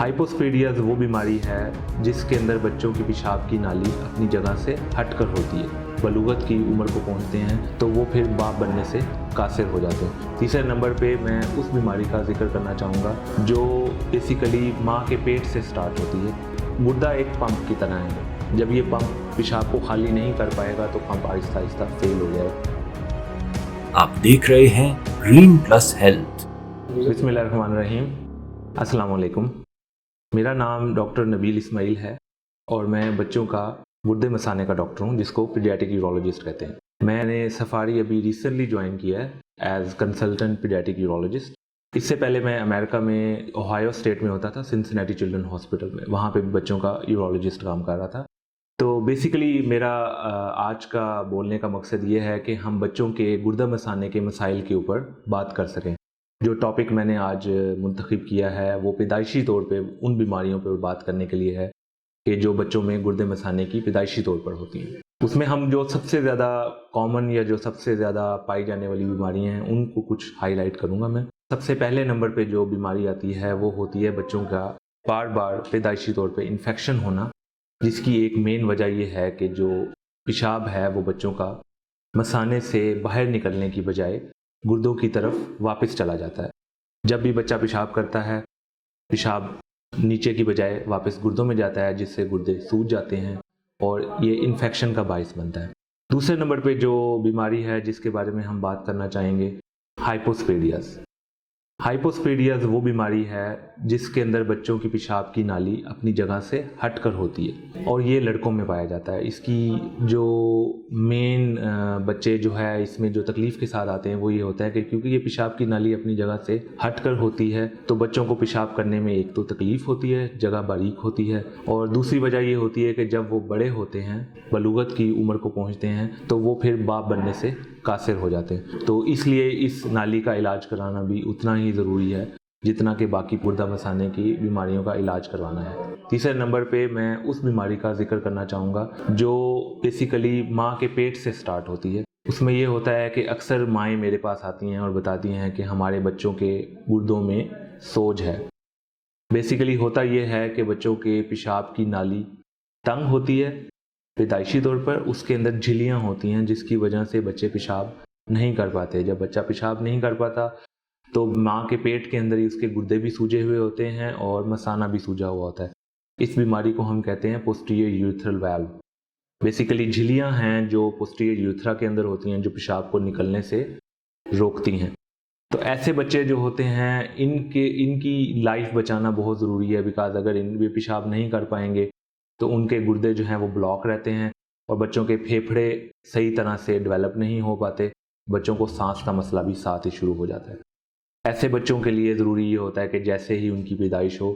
हाइपोस्पेडियाज वो बीमारी है जिसके अंदर बच्चों की पेशाब की नाली अपनी जगह से हटकर होती है। बलूगत की उम्र को पहुंचते हैं तो वो फिर बाप बनने से कासिर हो जाते हैं। तीसरे नंबर पे मैं उस बीमारी का जिक्र करना चाहूँगा जो बेसिकली माँ के पेट से स्टार्ट होती है। गुर्दा एक पंप की तरह है, जब ये पंप पेशाब को खाली नहीं कर पाएगा तो पंप आहिस्ता आहिस्ता फेल हो जाएगा। आप देख रहे हैं ग्रीन प्लस हेल्थ। बिस्मिल्लाहिर्रहमानिर्रहीम, अस्सलाम वालेकुम। मेरा नाम डॉक्टर नबील इस्माइल है और मैं बच्चों का गुर्दे मसाने का डॉक्टर हूँ जिसको पीडियाट्रिक यूरोलॉजिस्ट कहते हैं। मैंने सफारी अभी रिसेंटली ज्वाइन किया है एज कंसल्टेंट पीडियाट्रिक यूरोलॉजिस्ट। इससे पहले मैं अमेरिका में ओहायो स्टेट में होता था, सिंसिनेटी चिल्ड्रन हॉस्पिटल में, वहाँ पे बच्चों का यूरोलॉजिस्ट काम कर रहा था। तो बेसिकली मेरा आज का बोलने का मकसद ये है कि हम बच्चों के गुर्दा मसाने के मसाइल के ऊपर बात कर सकें। जो टॉपिक मैंने आज मुंतखब किया है वो पैदाइशी तौर पे उन बीमारियों पर बात करने के लिए है कि जो बच्चों में गुर्दे मसाने की पैदाइशी तौर पर होती हैं। उसमें हम जो सबसे ज़्यादा कॉमन या जो सबसे ज़्यादा पाई जाने वाली बीमारियां हैं उनको कुछ हाईलाइट करूंगा मैं। सबसे पहले नंबर पे जो बीमारी आती है वो होती है बच्चों का बार बार पैदाइशी तौर पे इन्फेक्शन होना, जिसकी एक मेन वजह यह है कि जो पेशाब है वो बच्चों का मसाने से बाहर निकलने की बजाय गुर्दों की तरफ वापस चला जाता है। जब भी बच्चा पेशाब करता है, पेशाब नीचे की बजाय वापस गुर्दों में जाता है, जिससे गुर्दे सूज जाते हैं और ये इन्फेक्शन का बायस बनता है। दूसरे नंबर पे जो बीमारी है जिसके बारे में हम बात करना चाहेंगे, हाइपोस्पेडियाज। हाइपोस्पेडियाज वो बीमारी है जिसके अंदर बच्चों की पेशाब की नाली अपनी जगह से हटकर होती है और ये लड़कों में पाया जाता है। इसकी जो मेन बच्चे जो है इसमें जो तकलीफ़ के साथ आते हैं वो ये होता है कि क्योंकि ये पेशाब की नाली अपनी जगह से हटकर होती है तो बच्चों को पेशाब करने में एक तो तकलीफ़ होती है, जगह बारीक होती है, और दूसरी वजह ये होती है कि जब वो बड़े होते हैं, बलूगत की उम्र को पहुँचते हैं, तो वो फिर बाप बनने से कासिर हो जाते हैं। तो इसलिए इस नाली का इलाज कराना भी उतना ही ज़रूरी है जितना कि बाकी गुर्दा मसाने की बीमारियों का इलाज करवाना है। तीसरे नंबर पे मैं उस बीमारी का जिक्र करना चाहूँगा जो बेसिकली माँ के पेट से स्टार्ट होती है। उसमें ये होता है कि अक्सर माएँ मेरे पास आती हैं और बताती हैं कि हमारे बच्चों के गुर्दों में सोज है। बेसिकली होता ये है कि बच्चों के पेशाब की नाली तंग होती है पैदाइशी तौर पर, उसके अंदर झिल्लियाँ होती हैं जिसकी वजह से बच्चे पेशाब नहीं कर पाते। जब बच्चा पेशाब नहीं कर पाता तो माँ के पेट के अंदर ही उसके गुर्दे भी सूजे हुए होते हैं और मसाना भी सूजा हुआ होता है। इस बीमारी को हम कहते हैं पोस्टीरियर यूरेथ्रल वाल्व। बेसिकली झिल्लियाँ हैं जो पोस्टीरियर यूरेथ्रा के अंदर होती हैं जो पेशाब को निकलने से रोकती हैं। तो ऐसे बच्चे जो होते हैं इनकी लाइफ बचाना बहुत ज़रूरी है, बिकॉज अगर वे पेशाब नहीं कर पाएंगे तो उनके गुर्दे जो हैं वो ब्लॉक रहते हैं और बच्चों के फेफड़े सही तरह से डेवलप नहीं हो पाते। बच्चों को सांस का मसला भी साथ ही शुरू हो जाता है। ऐसे बच्चों के लिए ज़रूरी ये होता है कि जैसे ही उनकी पैदाइश हो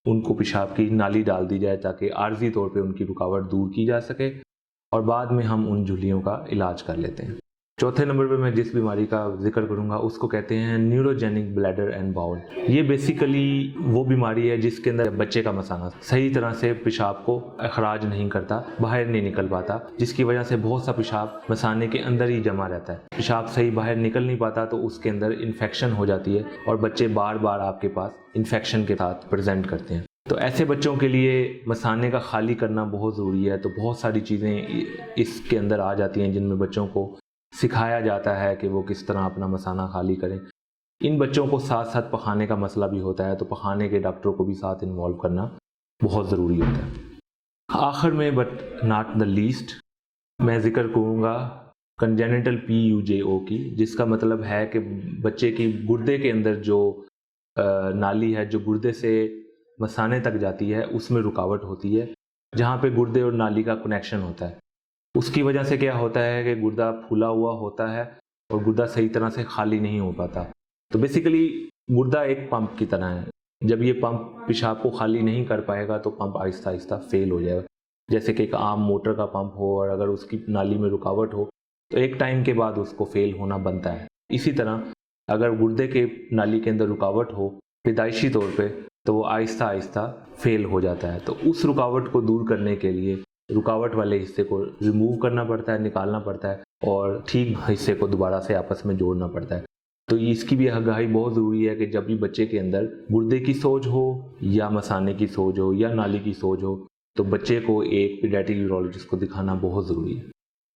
उनको पेशाब की नाली डाल दी जाए ताकि आर्जी तौर पे उनकी रुकावट दूर की जा सके और बाद में हम उन झुर्रियों का इलाज कर लेते हैं। चौथे नंबर पे मैं जिस बीमारी का जिक्र करूंगा उसको कहते हैं न्यूरोजेनिक ब्लैडर एंड बाउल। ये बेसिकली वो बीमारी है जिसके अंदर बच्चे का मसाना सही तरह से पेशाब को अखराज नहीं करता, बाहर नहीं निकल पाता, जिसकी वजह से बहुत सा पेशाब मसाने के अंदर ही जमा रहता है। पेशाब सही बाहर निकल नहीं पाता तो उसके अंदर इन्फेक्शन हो जाती है और बच्चे बार बार आपके पास इन्फेक्शन के साथ प्रेजेंट करते हैं। तो ऐसे बच्चों के लिए मसाने का खाली करना बहुत ज़रूरी है। तो बहुत सारी चीज़ें इसके अंदर आ जाती हैं जिनमें बच्चों को सिखाया जाता है कि वो किस तरह अपना मसाना खाली करें। इन बच्चों को साथ साथ पखाने का मसला भी होता है तो पखाने के डॉक्टरों को भी साथ इन्वॉल्व करना बहुत ज़रूरी होता है। आखिर में बट नॉट द लीस्ट मैं ज़िक्र करूँगा कंजेनिटल PUJO की, जिसका मतलब है कि बच्चे की गुर्दे के अंदर जो नाली है जो गुर्दे से मसाने तक जाती है उसमें रुकावट होती है, जहाँ पे गुर्दे और नाली का कनेक्शन होता है। उसकी वजह से क्या होता है कि गुर्दा फूला हुआ होता है और गुर्दा सही तरह से खाली नहीं हो पाता। तो बेसिकली गुर्दा एक पंप की तरह है, जब ये पंप पेशाब को खाली नहीं कर पाएगा तो पंप आहिस्ता आहिस्ता फेल हो जाएगा। जैसे कि एक आम मोटर का पंप हो और अगर उसकी नाली में रुकावट हो तो एक टाइम के बाद उसको फेल होना बनता है। इसी तरह अगर गुर्दे के नाली के अंदर रुकावट हो पैदाइशी तौर पे तो वो आहिस्ता आहिस्ता फेल हो जाता है। तो उस रुकावट को दूर करने के लिए रुकावट वाले हिस्से को रिमूव करना पड़ता है, निकालना पड़ता है और ठीक हिस्से को दोबारा से आपस में जोड़ना पड़ता है। تو اس کی بھی آگاہی بہت ضروری ہے کہ جب بھی بچے کے اندر گردے کی سوج ہو یا مثانے کی سوج ہو یا نالی کی سوج ہو تو بچے کو ایک پیڈیاٹرک یورولوجسٹ کو دکھانا بہت ضروری ہے۔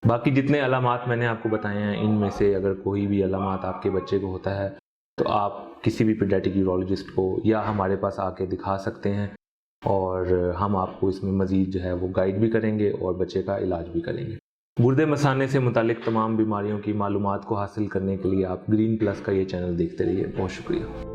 باقی جتنے علامات میں نے آپ کو بتائے ہیں ان میں سے اگر کوئی بھی علامات آپ کے بچے کو ہوتا ہے تو آپ کسی بھی پیڈیاٹرک یورولوجسٹ کو یا ہمارے پاس آ کے دکھا سکتے ہیں، اور ہم آپ کو اس میں مزید جو ہے وہ گائیڈ بھی کریں گے اور بچے کا علاج بھی کریں گے۔ گردے مثانے سے متعلق تمام بیماریوں کی معلومات کو حاصل کرنے کے لیے آپ گرین پلس کا یہ چینل دیکھتے رہیے۔ بہت شکریہ۔